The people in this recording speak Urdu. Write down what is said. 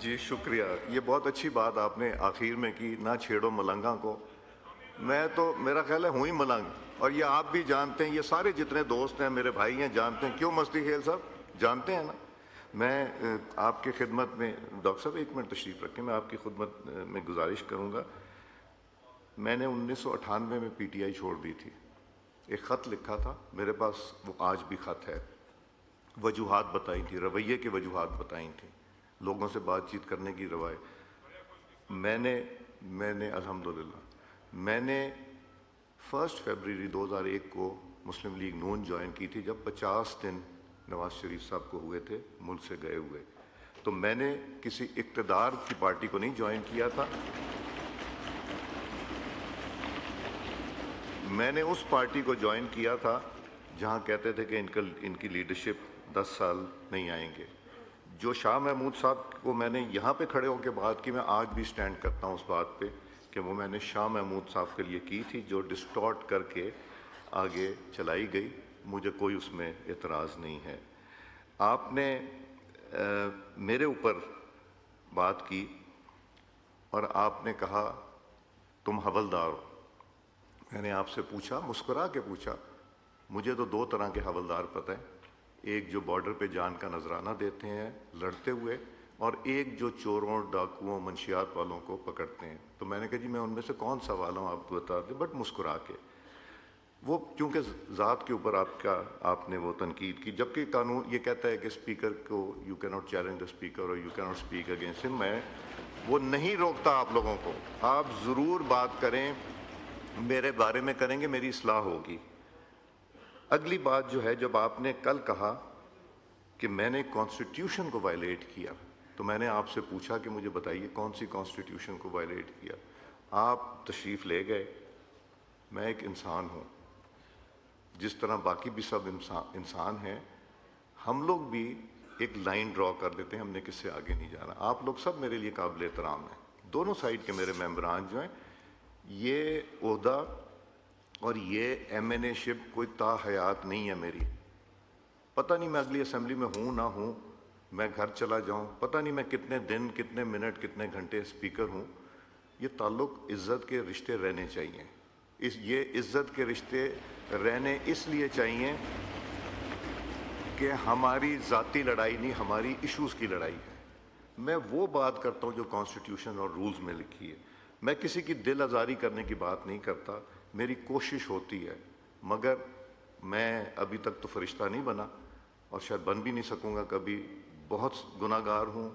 جی شکریہ، یہ بہت اچھی بات آپ نے آخر میں کی، نہ چھیڑو ملنگاں کو۔ میں تو میرا خیال ہے ہوں ہی ملنگ، اور یہ آپ بھی جانتے ہیں، یہ سارے جتنے دوست ہیں میرے بھائی ہیں جانتے ہیں، کیوں مستی کھیل صاحب جانتے ہیں نا۔ میں آپ کی خدمت میں، ڈاکٹر صاحب ایک منٹ تشریف رکھیں، میں آپ کی خدمت میں گزارش کروں گا۔ میں نے 1998 میں پی ٹی آئی چھوڑ دی تھی، ایک خط لکھا تھا میرے پاس، وہ آج بھی خط ہے، وجوہات بتائی تھی، رویے کی وجوہات بتائی تھیں، لوگوں سے بات چیت کرنے کی روایت۔ میں نے الحمدللہ میں نے 1 فروری 2001 کو مسلم لیگ نون جوائن کی تھی، جب 50 دن نواز شریف صاحب کو ہوئے تھے ملک سے گئے ہوئے۔ تو میں نے کسی اقتدار کی پارٹی کو نہیں جوائن کیا تھا، میں نے اس پارٹی کو جوائن کیا تھا جہاں کہتے تھے کہ ان کی لیڈرشپ 10 سال نہیں آئیں گے۔ جو شاہ محمود صاحب کو میں نے یہاں پہ کھڑے ہو کے بات کی، میں آج بھی سٹینڈ کرتا ہوں اس بات پہ کہ وہ میں نے شاہ محمود صاحب کے لیے کی تھی، جو ڈسٹارٹ کر کے آگے چلائی گئی، مجھے کوئی اس میں اعتراض نہیں ہے۔ آپ نے میرے اوپر بات کی اور آپ نے کہا تم حوالدار ہو۔ میں نے آپ سے پوچھا، مسکرا کے پوچھا، مجھے تو 2 طرح کے حوالدار پتہ ہیں، ایک جو بارڈر پہ جان کا نذرانہ دیتے ہیں لڑتے ہوئے، اور ایک جو چوروں، ڈاکوؤں، منشیات والوں کو پکڑتے ہیں۔ تو میں نے کہا جی میں ان میں سے کون سا والا ہوں آپ کو بتا دیں، بٹ مسکرا کے۔ وہ چونکہ ذات کے اوپر آپ نے وہ تنقید کی، جبکہ قانون یہ کہتا ہے کہ اسپیکر کو یو کی ناٹ چیلنج دا اسپیکر اور یو کی ناٹ اسپیک اگینسٹ ہم۔ میں وہ نہیں روکتا آپ لوگوں کو، آپ ضرور بات کریں، میرے بارے میں کریں گے، میری اصلاح ہوگی۔ اگلی بات جو ہے، جب آپ نے کل کہا کہ میں نے کانسٹیٹیوشن کو وائلیٹ کیا، تو میں نے آپ سے پوچھا کہ مجھے بتائیے کون سی کانسٹیٹیوشن کو وائلیٹ کیا۔ آپ تشریف لے گئے۔ میں ایک انسان ہوں، جس طرح باقی بھی سب انسان ہیں، ہم لوگ بھی ایک لائن ڈرا کر دیتے ہیں، ہم نے کس سے آگے نہیں جانا۔ آپ لوگ سب میرے لیے قابل احترام ہیں، دونوں سائڈ کے میرے ممبران جو ہیں۔ یہ عہدہ اور یہ ایم این اے شپ کوئی تا حیات نہیں ہے میری۔ پتہ نہیں میں اگلی اسمبلی میں ہوں نہ ہوں، میں گھر چلا جاؤں، پتہ نہیں میں کتنے دن، کتنے منٹ، کتنے گھنٹے اسپیکر ہوں۔ یہ تعلق عزت کے رشتے رہنے چاہیے، یہ عزت کے رشتے رہنے اس لیے چاہیے کہ ہماری ذاتی لڑائی نہیں، ہماری ایشوز کی لڑائی ہے۔ میں وہ بات کرتا ہوں جو کانسٹیٹیوشن اور رولز میں لکھی ہے، میں کسی کی دل آزاری کرنے کی بات نہیں کرتا، میری کوشش ہوتی ہے، مگر میں ابھی تک تو فرشتہ نہیں بنا اور شاید بن بھی نہیں سکوں گا کبھی، بہت گناہ گار ہوں،